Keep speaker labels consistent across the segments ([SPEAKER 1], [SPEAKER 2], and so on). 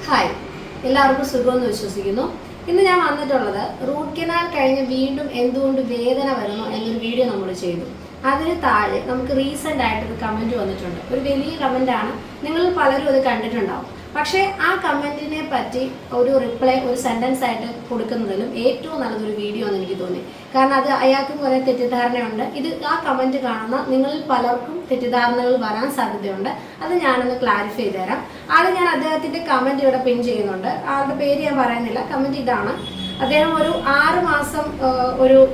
[SPEAKER 1] Hi, എല്ലാവർക്കും സുഖമെന്ന് വിശ്വസിക്കുന്നു. ഇന്ന് ഞാൻ വന്നിട്ടുള്ളത് റൂട്ട് കനാൽ കഴിഞ്ഞ് വീണ്ടും എന്തുകൊണ്ട് വേദന വരുന്നു എന്നൊരു വീഡിയോ നമ്മൾ ചെയ്തു. അതിന് താഴെ നമുക്ക് റീസെൻ്റ് ആയിട്ടൊരു കമൻറ്റ് വന്നിട്ടുണ്ട്. ഒരു വലിയ കമൻറ്റാണ്, നിങ്ങൾ പലരും അത് കണ്ടിട്ടുണ്ടാവും. പക്ഷേ ആ കമൻറ്റിനെ പറ്റി ഒരു റിപ്ലൈ ഒരു സെൻറ്റൻസ് ആയിട്ട് കൊടുക്കുന്നതിലും ഏറ്റവും നല്ലതൊരു വീഡിയോ എന്ന് എനിക്ക് തോന്നി. കാരണം അത് അയാൾക്കും കുറേ തെറ്റിദ്ധാരണയുണ്ട്. ആ കമൻറ്റ് കാണുന്ന നിങ്ങളിൽ പലർക്കും തെറ്റിദ്ധാരണകൾ വരാൻ സാധ്യതയുണ്ട്. അത് ഞാനൊന്ന് ക്ലാരിഫൈ ചെയ്ത് തരാം. ആദ്യം ഞാൻ അദ്ദേഹത്തിൻ്റെ കമൻറ്റ് ഇവിടെ പിൻ ചെയ്യുന്നുണ്ട്. ആളുടെ പേര് ഞാൻ പറയുന്നില്ല. കമൻറ്റ് ഇതാണ്. അദ്ദേഹം ഒരു 6 മാസം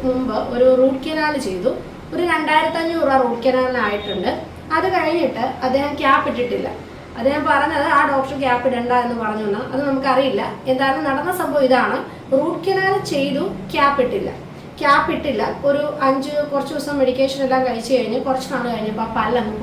[SPEAKER 1] മുമ്പ് ഒരു റൂട്ട് കനാൽ ചെയ്തു. ഒരു 2500 രൂപ റൂട്ട് കനാലിനായിട്ടുണ്ട്. അത് കഴിഞ്ഞിട്ട് അദ്ദേഹം ക്യാപ്പ് ഇട്ടിട്ടില്ല. അദ്ദേഹം പറഞ്ഞത് ആ ഡോക്ടർ ക്യാപ്പ് ഇടണ്ട എന്ന് പറഞ്ഞു. അത് നമുക്കറിയില്ല. എന്തായാലും നടന്ന സംഭവം ഇതാണ്. റൂട്ട് കനാൽ ചെയ്തു, ക്യാപ്പ് ഇട്ടില്ല. ഒരു കുറച്ച് ദിവസം മെഡിക്കേഷൻ എല്ലാം കഴിച്ചു കഴിഞ്ഞ് കുറച്ച് നാൾ കഴിഞ്ഞപ്പോൾ ആ പല്ലങ്ങ്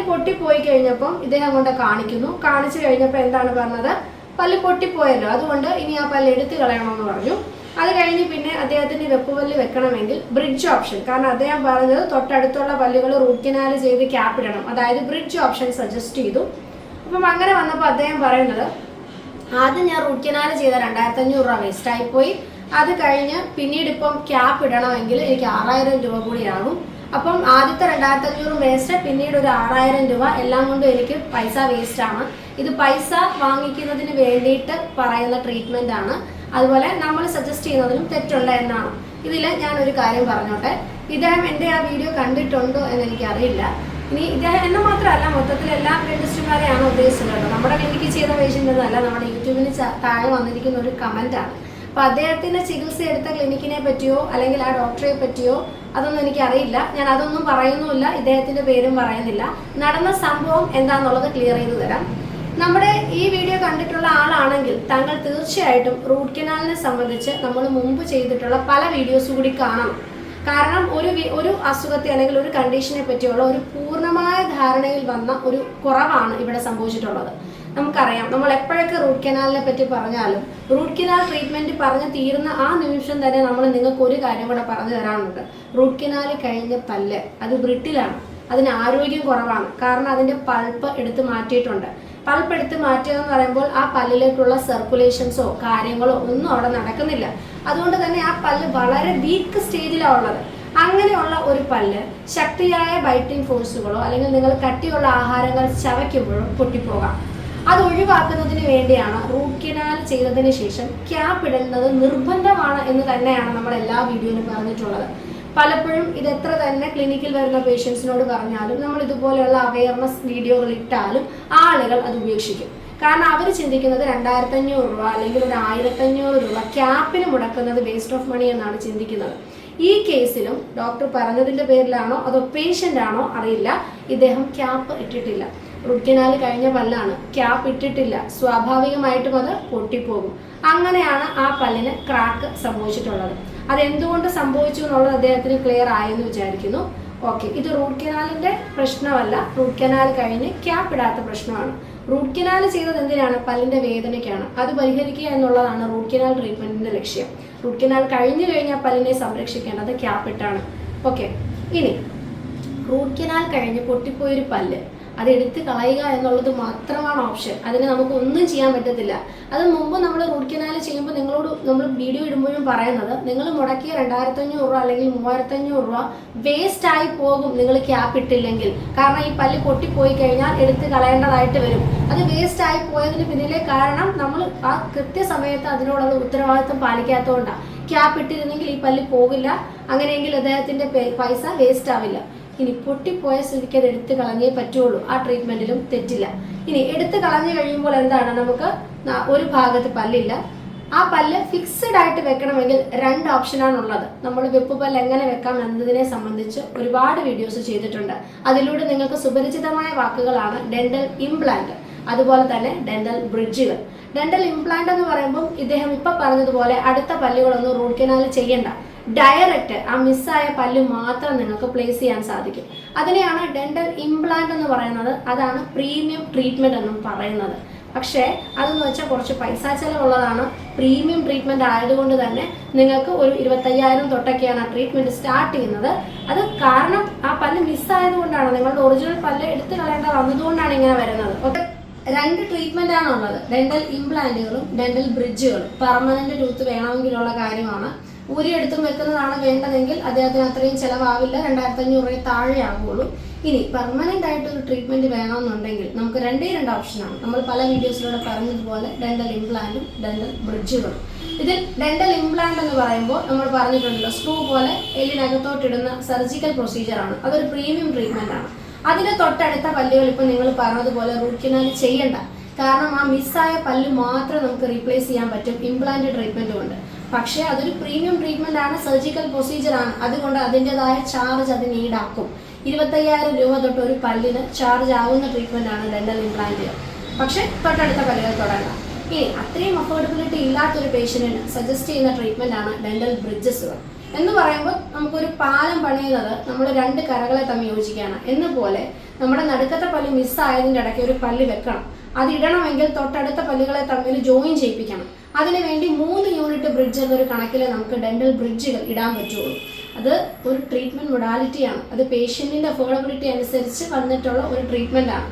[SPEAKER 1] പൊട്ടിപ്പോയി കഴിഞ്ഞപ്പം ഇദ്ദേഹം കൊണ്ട് കാണിച്ചു കഴിഞ്ഞപ്പോൾ എന്താണ് പറഞ്ഞത്? പല്ല് പൊട്ടിപ്പോയല്ലോ, അതുകൊണ്ട് ഇനി ആ പല്ല് എടുത്തു കളയണമെന്ന് പറഞ്ഞു. അത് കഴിഞ്ഞ് പിന്നെ അദ്ദേഹത്തിന് വെപ്പുപല്ല് വെക്കണമെങ്കിൽ ബ്രിഡ്ജ് ഓപ്ഷൻ, കാരണം അദ്ദേഹം പറഞ്ഞത് തൊട്ടടുത്തുള്ള പല്ലുകൾ റൂട്ട് കനാൽ ചെയ്ത് ക്യാപ്പ് ഇടണം, അതായത് ബ്രിഡ്ജ് ഓപ്ഷൻ സജസ്റ്റ് ചെയ്തു. അപ്പം അങ്ങനെ വന്നപ്പോൾ അദ്ദേഹം പറയുന്നത്, ആദ്യം ഞാൻ റൂട്ട് കനാൽ ചെയ്ത 2500 രൂപ വേസ്റ്റായിപ്പോയി. അത് കഴിഞ്ഞ് പിന്നീട് ഇപ്പം ക്യാപ്പ് ഇടണമെങ്കിൽ എനിക്ക് 6000 രൂപ കൂടിയാകും. അപ്പം ആദ്യത്തെ 2500 വേസ്റ്റ്, പിന്നീട് ഒരു 6000 രൂപ, എല്ലാം കൊണ്ടും എനിക്ക് പൈസ വേസ്റ്റാണ്. ഇത് പൈസ വാങ്ങിക്കുന്നതിന് വേണ്ടിയിട്ട് പറയുന്ന ട്രീറ്റ്മെൻ്റ് ആണ്. അതുപോലെ നമ്മൾ സജസ്റ്റ് ചെയ്യുന്നതിലും തെറ്റുണ്ട് എന്നാണ്. ഇതിൽ ഞാനൊരു കാര്യം പറഞ്ഞോട്ടെ. ഇദ്ദേഹം എൻ്റെ ആ വീഡിയോ കണ്ടിട്ടുണ്ടോ എന്ന് എനിക്കറിയില്ല. ഇനി ഇദ്ദേഹം എന്നെ മാത്രമല്ല, മൊത്തത്തിൽ എല്ലാ ഡെന്റിസ്റ്റുമാരെയാണ് ഉദ്ദേശിച്ചത് കേട്ടോ. നമ്മുടെ ക്ലിനിക്കിൽ ചെയ്ത പേഷ്യൻ്റ് എന്നല്ല, നമ്മുടെ യൂട്യൂബിന് താഴെ വന്നിരിക്കുന്ന ഒരു കമൻറ്റാണ്. അപ്പോൾ അദ്ദേഹത്തിൻ്റെ ചികിത്സ എടുത്ത ക്ലിനിക്കിനെ പറ്റിയോ അല്ലെങ്കിൽ ആ ഡോക്ടറെ പറ്റിയോ അതൊന്നും എനിക്കറിയില്ല. ഞാൻ അതൊന്നും പറയുന്നുമില്ല, ഇദ്ദേഹത്തിൻ്റെ പേരും പറയുന്നില്ല. നടന്ന സംഭവം എന്താണെന്നുള്ളത് ക്ലിയർ ചെയ്തു തരാം. നമ്മുടെ ഈ വീഡിയോ കണ്ടിട്ടുള്ള ആളാണെങ്കിൽ താങ്കൾ തീർച്ചയായിട്ടും റൂട്ട് കനാലിനെ സംബന്ധിച്ച് നമ്മൾ മുമ്പ് ചെയ്തിട്ടുള്ള പല വീഡിയോസ് കൂടി കാണണം. കാരണം ഒരു അസുഖത്തെ അല്ലെങ്കിൽ ഒരു കണ്ടീഷനെ പറ്റിയുള്ള ഒരു പൂർണ്ണമായ ധാരണയിൽ വന്ന ഒരു കുറവാണ് ഇവിടെ സംഭവിച്ചിട്ടുള്ളത്. നമുക്കറിയാം, നമ്മൾ എപ്പോഴൊക്കെ റൂട്ട് കനാലിനെ പറ്റി പറഞ്ഞാലും റൂട്ട് കനാൽ ട്രീറ്റ്മെൻറ്റ് പറഞ്ഞ് തീരുന്ന ആ നിമിഷം തന്നെ നമ്മൾ നിങ്ങൾക്ക് ഒരു കാര്യം കൂടെ പറഞ്ഞു തരാനുണ്ട്. റൂട്ട് കനാൽ കഴിഞ്ഞ പല്ല് അത് ബ്രിട്ടിലാണ്, അതിന് ആരോഗ്യം കുറവാണ്. കാരണം അതിൻ്റെ പൾപ്പ് എടുത്ത് മാറ്റിയിട്ടുണ്ട്. പൾപ്പ് എടുത്ത് മാറ്റുക എന്ന് പറയുമ്പോൾ ആ പല്ലിലേക്കുള്ള സർക്കുലേഷൻസോ കാര്യങ്ങളോ ഒന്നും അവിടെ നടക്കുന്നില്ല. അതുകൊണ്ട് തന്നെ ആ പല്ല് വളരെ വീക്ക് സ്റ്റേജിലാണ് ഉള്ളത്. അങ്ങനെയുള്ള ഒരു പല്ല് ശക്തിയായ ബൈറ്റിംഗ് ഫോഴ്സുകളോ അല്ലെങ്കിൽ നിങ്ങൾ കട്ടിയുള്ള ആഹാരങ്ങൾ ചവയ്ക്കുമ്പോഴോ പൊട്ടിപ്പോകാം. അത് ഒഴിവാക്കുന്നതിന് വേണ്ടിയാണ് റൂട്ട് കനാൽ ചെയ്തതിന് ശേഷം ക്യാപ്പ് ഇടുന്നത് നിർബന്ധമാണ് എന്ന് തന്നെയാണ് നമ്മൾ എല്ലാ വീഡിയോയിലും പറഞ്ഞിട്ടുള്ളത്. പലപ്പോഴും ഇതെത്ര തന്നെ ക്ലിനിക്കിൽ വരുന്ന പേഷ്യൻസിനോട് പറഞ്ഞാലും നമ്മൾ ഇതുപോലെയുള്ള അവയർനെസ് വീഡിയോകൾ ഇട്ടാലും ആളുകൾ അത് ഉപേക്ഷിക്കും. കാരണം അവർ ചിന്തിക്കുന്നത് 2500 രൂപ അല്ലെങ്കിൽ ഒരു 1500 രൂപ ക്യാപ്പിന് മുടക്കുന്നത് വേസ്റ്റ് ഓഫ് മണി എന്നാണ് ചിന്തിക്കുന്നത്. ഈ കേസിലും ഡോക്ടർ പറഞ്ഞതിൻ്റെ പേരിലാണോ അതോ പേഷ്യൻ്റ് ആണോ അറിയില്ല, ഇദ്ദേഹം ക്യാപ്പ് ഇട്ടിട്ടില്ല. റൂട്ട് കനാൽ കഴിഞ്ഞ പല്ലാണ്, ക്യാപ്പ് ഇട്ടിട്ടില്ല. സ്വാഭാവികമായിട്ടും അത് പൊട്ടിപ്പോകും. അങ്ങനെയാണ് ആ പല്ലിന് ക്രാക്ക് സംഭവിച്ചിട്ടുള്ളത്. അതെന്തുകൊണ്ട് സംഭവിച്ചു എന്നുള്ളത് അദ്ദേഹത്തിന് ക്ലിയർ ആയെന്ന് വിചാരിക്കുന്നു. ഓക്കെ, ഇത് റൂട്ട് കനാലിൻ്റെ പ്രശ്നമല്ല, റൂട്ട് കനാൽ കഴിഞ്ഞ് ക്യാപ്പ് ഇടാത്ത പ്രശ്നമാണ്. റൂട്ട് കനാൽ ചെയ്തത് എന്തിനാണ്? പല്ലിൻ്റെ വേദനയ്ക്കാണ്. അത് പരിഹരിക്കുക എന്നുള്ളതാണ് റൂട്ട് കനാൽ ട്രീറ്റ്മെൻറ്റിൻ്റെ ലക്ഷ്യം. റൂട്ട് കനാൽ കഴിഞ്ഞു കഴിഞ്ഞാൽ പല്ലിനെ സംരക്ഷിക്കേണ്ടത് ക്യാപ്പ് ഇട്ടാണ്. ഓക്കെ, ഇനി റൂട്ട് കനാൽ കഴിഞ്ഞ് പൊട്ടിപ്പോയൊരു പല്ല് അത് എടുത്ത് കളയുക എന്നുള്ളത് മാത്രമാണ് ഓപ്ഷൻ. അതിന് നമുക്ക് ഒന്നും ചെയ്യാൻ പറ്റത്തില്ല. അത് മുമ്പ് നമ്മൾ റൂട്ട് കനാൽ ചെയ്യുമ്പോൾ നിങ്ങളോട് നമ്മൾ വീഡിയോ ഇടുമ്പോഴും പറയുന്നത്, നിങ്ങൾ മുടക്കിയ 2500 രൂപ അല്ലെങ്കിൽ 3500 രൂപ വേസ്റ്റ് ആയി പോകും നിങ്ങൾ ക്യാപ്പ് ഇട്ടില്ലെങ്കിൽ. കാരണം ഈ പല്ല് പൊട്ടിപ്പോയി കഴിഞ്ഞാൽ എടുത്ത് കളയേണ്ടതായിട്ട് വരും. അത് വേസ്റ്റ് ആയി പോയതിന് പിന്നിലെ കാരണം നമ്മൾ ആ കൃത്യസമയത്ത് അതിനോടുള്ള ഉത്തരവാദിത്വം പാലിക്കാത്തതുകൊണ്ടാണ്. ക്യാപ്പ് ഇട്ടിരുന്നെങ്കിൽ ഈ പല്ല് പോകില്ല. അങ്ങനെയെങ്കിൽ അദ്ദേഹത്തിൻ്റെ പൈസ വേസ്റ്റ് ആവില്ല. ഇനി പൊട്ടിപ്പോയ സ്ഥിതിക്ക് അത് എടുത്ത് കളഞ്ഞേ പറ്റുള്ളൂ. ആ ട്രീറ്റ്മെൻറ്റിലും തെറ്റില്ല. ഇനി എടുത്ത് കളഞ്ഞു കഴിയുമ്പോൾ എന്താണ്, നമുക്ക് ഒരു ഭാഗത്ത് പല്ലില്ല. ആ പല്ല് ഫിക്സഡ് ആയിട്ട് വെക്കണമെങ്കിൽ 2 ഓപ്ഷനാണുള്ളത്. നമ്മൾ വെപ്പ് പല്ല് എങ്ങനെ വെക്കാം എന്നതിനെ സംബന്ധിച്ച് ഒരുപാട് വീഡിയോസ് ചെയ്തിട്ടുണ്ട്. അതിലൂടെ നിങ്ങൾക്ക് സുപരിചിതമായ വാക്കുകളാണ് ഡെന്റൽ ഇംപ്ലാന്റ്, അതുപോലെ തന്നെ ഡെന്റൽ ബ്രിഡ്ജുകൾ. ഡെന്റൽ ഇംപ്ലാന്റ് എന്ന് പറയുമ്പോൾ ഇദ്ദേഹം ഇപ്പം പറഞ്ഞതുപോലെ അടുത്ത പല്ലുകളൊന്നും റൂട്ട് കനാൽ ചെയ്യണ്ട, ഡയറക്റ്റ് ആ മിസ്സായ പല്ല് മാത്രം നിങ്ങൾക്ക് പ്ലേസ് ചെയ്യാൻ സാധിക്കും. അതിനെയാണ് ഡെന്റൽ ഇംപ്ലാന്റ് എന്ന് പറയുന്നത്. അതാണ് പ്രീമിയം ട്രീറ്റ്മെന്റ് എന്നും പറയുന്നത്. പക്ഷേ അതെന്ന് വെച്ചാൽ കുറച്ച് പൈസ ചിലവുള്ളതാണ്. പ്രീമിയം ട്രീറ്റ്മെന്റ് ആയതുകൊണ്ട് തന്നെ നിങ്ങൾക്ക് ഒരു 25,000 തൊട്ടൊക്കെയാണ് ആ ട്രീറ്റ്മെന്റ് സ്റ്റാർട്ട് ചെയ്യുന്നത്. അത് കാരണം ആ പല്ല് മിസ്സായതുകൊണ്ടാണ്, നിങ്ങളുടെ ഒറിജിനൽ പല്ല് എടുത്തു കളയേണ്ട വന്നതുകൊണ്ടാണ് ഇങ്ങനെ വരുന്നത്. രണ്ട് ട്രീറ്റ്മെന്റ് ആണുള്ളത്. ഡെന്റൽ ഇംപ്ലാന്റുകളും ഡെന്റൽ ബ്രിഡ്ജുകളും. പെർമനന്റ് ടൂത്ത് വേണമെങ്കിലുള്ള കാര്യമാണ്. ഊരിയെടുത്തും വെക്കുന്നതാണ് വേണ്ടതെങ്കിൽ അദ്ദേഹത്തിന് അത്രയും ചിലവാവില്ല, 2500 രൂപ താഴെ ആകുള്ളൂ. ഇനി പെർമനന്റ് ആയിട്ടൊരു ട്രീറ്റ്മെന്റ് വേണമെന്നുണ്ടെങ്കിൽ നമുക്ക് രണ്ട് ഓപ്ഷനാണ്. നമ്മൾ പല വീഡിയോസിലൂടെ പറഞ്ഞതുപോലെ ഡെന്റൽ ഇംപ്ലാന്റും ഡെന്റൽ ബ്രിഡ്ജുകളും. ഇതിൽ ഡെന്റൽ ഇംപ്ലാന്റ് എന്ന് പറയുമ്പോൾ നമ്മൾ പറഞ്ഞിട്ടുണ്ടല്ലോ, സ്ക്രൂ പോലെ എല്ലിനകത്തോട്ടിടുന്ന സർജിക്കൽ പ്രൊസീജിയറാണ്. അതൊരു പ്രീമിയം ട്രീറ്റ്മെന്റ് ആണ്. അതിന് തൊട്ടടുത്ത പല്ലുകൾ ഇപ്പോൾ നിങ്ങൾ പറഞ്ഞതുപോലെ റൂട്ട് കനാൽ ചെയ്യണ്ട. കാരണം ആ മിസ്സായ പല്ല് മാത്രം നമുക്ക് റീപ്ലേസ് ചെയ്യാൻ പറ്റും ഇംപ്ലാന്റ് ട്രീറ്റ്മെന്റ് കൊണ്ട്. പക്ഷേ അതൊരു പ്രീമിയം ട്രീറ്റ്മെന്റ് ആണ്, സർജിക്കൽ പ്രൊസീജിയർ ആണ്. അതുകൊണ്ട് അതിൻ്റെതായ ചാർജ് അതിന് ഈടാക്കും. 25,000 രൂപ തൊട്ട് ഒരു പല്ലിന് ചാർജ് ആവുന്ന ട്രീറ്റ്മെന്റ് ആണ് ഡെന്റൽ ഇംപ്ലാന്റുകൾ. പക്ഷേ തൊട്ടടുത്ത പല്ലുകൾ തൊടണ്ട. ഇനി അത്രയും അഫോർഡബിലിറ്റി ഇല്ലാത്തൊരു പേഷ്യന്റിന് സജസ്റ്റ് ചെയ്യുന്ന ട്രീറ്റ്മെന്റ് ആണ് ഡെന്റൽ ബ്രിഡ്ജസുകൾ. എന്ന് പറയുമ്പോൾ നമുക്കൊരു പാലം പണിയുന്നത് നമ്മൾ രണ്ട് കരകളെ തമ്മിൽ യോജിക്കുകയാണ്. എന്നുപോലെ നമ്മുടെ നടുക്കത്തെ പല്ല് മിസ്സായതിൻ്റെ ഇടയ്ക്ക് ഒരു പല്ല് വെക്കണം. അതിടണമെങ്കിൽ തൊട്ടടുത്ത പല്ലുകളെ തമ്മിൽ ജോയിൻ ചെയ്യിപ്പിക്കണം. അതിനുവേണ്ടി 3 യൂണിറ്റ് ബ്രിഡ്ജ് എന്നൊരു കണക്കിൽ നമുക്ക് ഡെന്റൽ ബ്രിഡ്ജുകൾ ഇടാൻ പറ്റുള്ളൂ. അത് ഒരു ട്രീറ്റ്മെന്റ് മൊഡാലിറ്റിയാണ്. അത് പേഷ്യന്റിന്റെ അഫോർഡബിലിറ്റി അനുസരിച്ച് വന്നിട്ടുള്ള ഒരു ട്രീറ്റ്മെന്റ് ആണ്.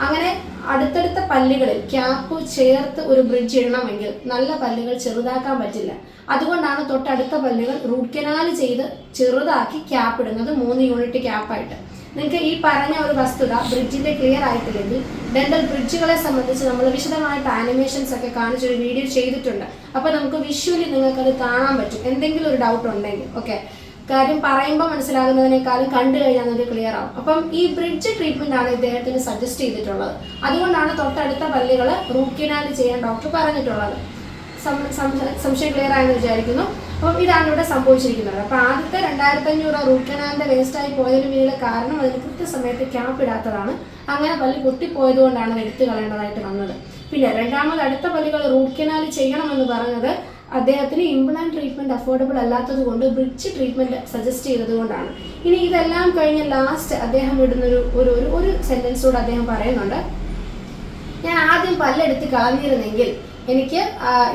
[SPEAKER 1] അങ്ങനെ അടുത്തടുത്ത പല്ലുകളിൽ ക്യാപ്പ് ചേർത്ത് ഒരു ബ്രിഡ്ജ് ഇടണമെങ്കിൽ നല്ല പല്ലുകൾ ചെറുതാക്കാൻ പറ്റില്ല. അതുകൊണ്ടാണ് തൊട്ടടുത്ത പല്ലുകൾ റൂട്ട് കനാൽ ചെയ്ത് ചെറുതാക്കി ക്യാപ്പ് ഇടുന്നത്, 3 യൂണിറ്റ് ക്യാപ്പായിട്ട്. നിങ്ങൾക്ക് ഈ പറഞ്ഞ ഒരു വസ്തുത ബ്രിഡ്ജിന്റെ ക്ലിയർ ആയിട്ടില്ലെങ്കിൽ ഡെന്റൽ ബ്രിഡ്ജുകളെ സംബന്ധിച്ച് നമ്മൾ വിശദമായിട്ട് ആനിമേഷൻസ് ഒക്കെ കാണിച്ചൊരു വീഡിയോ ചെയ്തിട്ടുണ്ട്. അപ്പോൾ നമുക്ക് വിഷ്വലി നിങ്ങൾക്കത് കാണാൻ പറ്റും, എന്തെങ്കിലും ഒരു ഡൗട്ട് ഉണ്ടെങ്കിൽ. ഓക്കെ, കാര്യം പറയുമ്പോൾ മനസ്സിലാകുന്നതിനേക്കാളും കണ്ടു കഴിഞ്ഞാൽ നമുക്ക് ക്ലിയർ ആവും. അപ്പം ഈ ബ്രിഡ്ജ് ട്രീറ്റ്മെന്റ് ആണ് ഇദ്ദേഹത്തിന് സജസ്റ്റ് ചെയ്തിട്ടുള്ളത്. അതുകൊണ്ടാണ് തൊട്ടടുത്ത പല്ലുകൾ റൂട്ട് കനാൽ ചെയ്യാൻ ഡോക്ടർ പറഞ്ഞിട്ടുള്ളത്. സംശയം ക്ലിയർ ആയെന്ന് വിചാരിക്കുന്നു. അപ്പം ഇതാണ് ഇവിടെ സംഭവിച്ചിരിക്കുന്നത്. അപ്പോൾ ആദ്യത്തെ 2500 റൂട്ട് കനാലിന്റെ വേസ്റ്റായി പോയതിന് പിന്നിലെ കാരണം അതിന് കൃത്യസമയത്ത് ക്യാപ്പ് ഇടാത്തതാണ്. അങ്ങനെ പല്ല് പൊട്ടിപ്പോയതുകൊണ്ടാണ് അത് എടുത്തു കളയേണ്ടതായിട്ട് വന്നത്. പിന്നെ രണ്ടാമത് അടുത്ത പല്ലുകൾ റൂട്ട് കനാൽ ചെയ്യണമെന്ന് പറഞ്ഞത് അദ്ദേഹത്തിന് ഇംപ്ലാന്റ് ട്രീറ്റ്മെന്റ് അഫോർഡബിൾ അല്ലാത്തത് കൊണ്ട് ബ്രിഡ്ജ് ട്രീറ്റ്മെന്റ് സജസ്റ്റ് ചെയ്തത് കൊണ്ടാണ്. ഇനി ഇതെല്ലാം കഴിഞ്ഞ് ലാസ്റ്റ് അദ്ദേഹം ഇടുന്നൊരു ഒരു സെന്റൻസോട് അദ്ദേഹം പറയുന്നുണ്ട്, ഞാൻ ആദ്യം പല്ലെടുത്ത് കളഞ്ഞിരുന്നെങ്കിൽ എനിക്ക്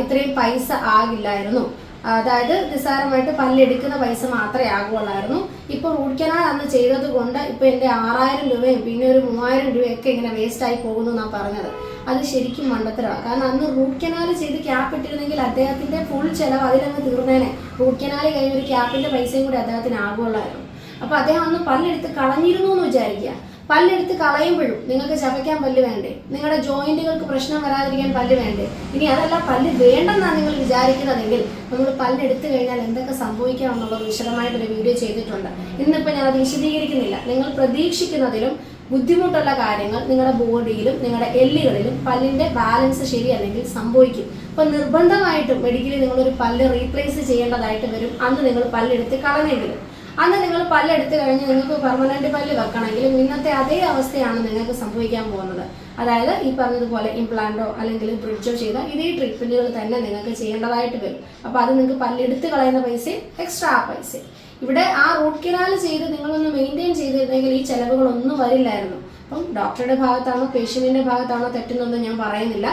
[SPEAKER 1] ഇത്രയും പൈസ ആകില്ലായിരുന്നു. അതായത് നിസ്സാരമായിട്ട് പല്ലെടുക്കുന്ന പൈസ മാത്രമേ ആകുള്ളായിരുന്നു. ഇപ്പോൾ റൂട്ട് കനാൽ അന്ന് ചെയ്തത് കൊണ്ട് ഇപ്പോൾ എൻ്റെ 6000 രൂപയും പിന്നെ ഒരു 3000 രൂപയൊക്കെ ഇങ്ങനെ വേസ്റ്റായി പോകുന്നു എന്നാണ് പറഞ്ഞത്. അത് ശരിക്കും മണ്ടത്തരമാണ്. കാരണം അന്ന് റൂട്ട് കനാൽ ചെയ്ത് ക്യാപ്പ് ഇട്ടിരുന്നെങ്കിൽ അദ്ദേഹത്തിൻ്റെ ഫുൾ ചിലവ് അതിലങ്ങ് തീർന്നേനെ. റൂട്ട് കനാൽ കഴിഞ്ഞ ഒരു ക്യാപ്പിൻ്റെ പൈസയും കൂടി അദ്ദേഹത്തിന് ആകുള്ളായിരുന്നു. അപ്പോൾ അദ്ദേഹം അന്ന് പല്ലെടുത്ത് കളഞ്ഞിരുന്നു എന്ന് വിചാരിക്കുക. പല്ലെടുത്ത് കളയുമ്പോഴും നിങ്ങൾക്ക് ചവയ്ക്കാൻ പല്ല് വേണ്ടേ? നിങ്ങളുടെ ജോയിന്റുകൾക്ക് പ്രശ്നം വരാതിരിക്കാൻ പല്ല് വേണ്ടേ? ഇനി അതല്ല പല്ല് വേണ്ടെന്നാണ് നിങ്ങൾ വിചാരിക്കുന്നതെങ്കിൽ നമ്മൾ പല്ലെടുത്ത് കഴിഞ്ഞാൽ എന്തൊക്കെ സംഭവിക്കാം എന്നുള്ളത് വിശദമായിട്ടൊരു വീഡിയോ ചെയ്തിട്ടുണ്ട്. ഇന്നിപ്പോൾ ഞാനത് വിശദീകരിക്കുന്നില്ല. നിങ്ങൾ പ്രതീക്ഷിക്കുന്നതിലും ബുദ്ധിമുട്ടുള്ള കാര്യങ്ങൾ നിങ്ങളുടെ ബോഡിയിലും നിങ്ങളുടെ എല്ലുകളിലും പല്ലിൻ്റെ ബാലൻസ് ശരിയല്ലെങ്കിൽ സംഭവിക്കും. അപ്പോൾ നിർബന്ധമായിട്ടും മെഡിക്കലി നിങ്ങളൊരു പല്ല് റീപ്ലേസ് ചെയ്യേണ്ടതായിട്ട് വരും. അന്ന് നിങ്ങൾ പല്ലെടുത്ത് കളഞ്ഞെങ്കിലും. അന്ന് നിങ്ങൾ പല്ലെടുത്ത് കഴിഞ്ഞ് നിങ്ങൾക്ക് പെർമനന്റ് പല്ല് വെക്കണമെങ്കിലും ഇന്നത്തെ അതേ അവസ്ഥയാണ് നിങ്ങൾക്ക് സംഭവിക്കാൻ പോകുന്നത്. അതായത് ഈ പറഞ്ഞതുപോലെ ഇംപ്ലാന്റോ അല്ലെങ്കിൽ ബ്രിഡ്ജോ ചെയ്ത ഇതേ ട്രീറ്റ്മെന്റുകൾ തന്നെ നിങ്ങൾക്ക് ചെയ്യേണ്ടതായിട്ട് വരും. അപ്പോൾ അത് നിങ്ങൾക്ക് പല്ലെടുത്ത് കളയുന്ന പൈസയും എക്സ്ട്രാ പൈസയും. ഇവിടെ ആ റൂട്ട് കനാൽ ചെയ്ത് നിങ്ങളൊന്ന് മെയിൻറ്റെയിൻ ചെയ്തിരുന്നെങ്കിൽ ഈ ചിലവുകളൊന്നും വരില്ലായിരുന്നു. അപ്പം ഡോക്ടറുടെ ഭാഗത്താണോ പേഷ്യന്റിന്റെ ഭാഗത്താണോ തെറ്റുന്നൊന്നും ഞാൻ പറയുന്നില്ല.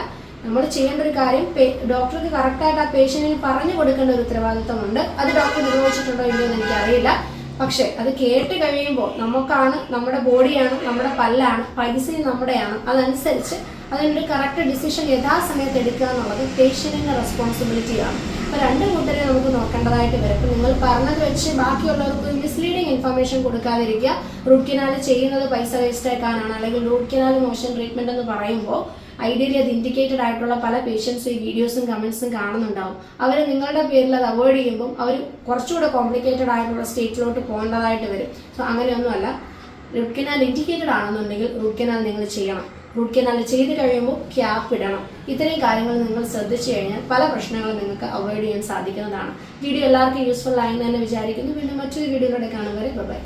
[SPEAKER 1] നമ്മൾ ചെയ്യേണ്ട ഒരു കാര്യം ഡോക്ടർക്ക് കറക്റ്റായിട്ട് ആ പേഷ്യന്റിന് പറഞ്ഞു കൊടുക്കേണ്ട ഒരു ഉത്തരവാദിത്തമുണ്ട്. അത് ഡോക്ടർ നിർവഹിച്ചിട്ടുണ്ടോ ഇല്ലയോ എന്ന് എനിക്കറിയില്ല. പക്ഷെ അത് കേട്ട് കഴിയുമ്പോൾ നമുക്കാണ്, നമ്മുടെ ബോഡിയാണ്, നമ്മുടെ പല്ലാണ്, പൈസയും നമ്മുടെയാണ്. അതനുസരിച്ച് അതിനൊരു കറക്റ്റ് ഡിസിഷൻ യഥാസമയത്ത് എടുക്കുക എന്നുള്ളത് പേഷ്യന്റിന്റെ റെസ്പോൺസിബിലിറ്റിയാണ്. അപ്പോൾ രണ്ട് കൂട്ടരെ നമുക്ക് നോക്കേണ്ടതായിട്ട് വരും. അപ്പോൾ നിങ്ങൾ പറഞ്ഞത് വെച്ച് ബാക്കിയുള്ളവർക്ക് മിസ്ലീഡിങ് ഇൻഫർമേഷൻ കൊടുക്കാതിരിക്കുക. റൂട്ട് കനാൽ ചെയ്യുന്നത് പൈസ വേസ്റ്റ് ആക്കാനാണ് അല്ലെങ്കിൽ റൂട്ട് കനാൽ മോശം ട്രീറ്റ്മെന്റ് എന്ന് പറയുമ്പോൾ ഐഡിയലി അത് ഇൻഡിക്കേറ്റഡ് ആയിട്ടുള്ള പല പേഷ്യൻസും ഈ വീഡിയോസും കമൻസും കാണുന്നുണ്ടാവും. അവർ നിങ്ങളുടെ പേരിൽ അത് അവോയ്ഡ് ചെയ്യുമ്പോൾ അവർ കുറച്ചുകൂടെ കോംപ്ലിക്കേറ്റഡ് ആയിട്ടുള്ള സ്റ്റേറ്റിലോട്ട് പോകേണ്ടതായിട്ട് വരും. സോ അങ്ങനെയൊന്നുമല്ല. റൂട്ട് കനാൽ ഇൻഡിക്കേറ്റഡ് ആണെന്നുണ്ടെങ്കിൽ റൂട്ട് കനാൽ നിങ്ങൾ ചെയ്യണം. റൂട്ട് കനാൽ ചെയ്ത് കഴിയുമ്പോൾ ക്യാപ്പ് ഇടണം. ഇത്രയും കാര്യങ്ങൾ നിങ്ങൾ ശ്രദ്ധിച്ചു കഴിഞ്ഞാൽ പല പ്രശ്നങ്ങളും നിങ്ങൾക്ക് അവോയ്ഡ് ചെയ്യാൻ സാധിക്കുന്നതാണ്. വീഡിയോ എല്ലാവർക്കും യൂസ്ഫുൾ ആയെന്ന് തന്നെ വിചാരിക്കുന്നു. വീണ്ടും മറ്റൊരു വീഡിയോയിലൂടെ കാണുന്നവരെ ബൈ.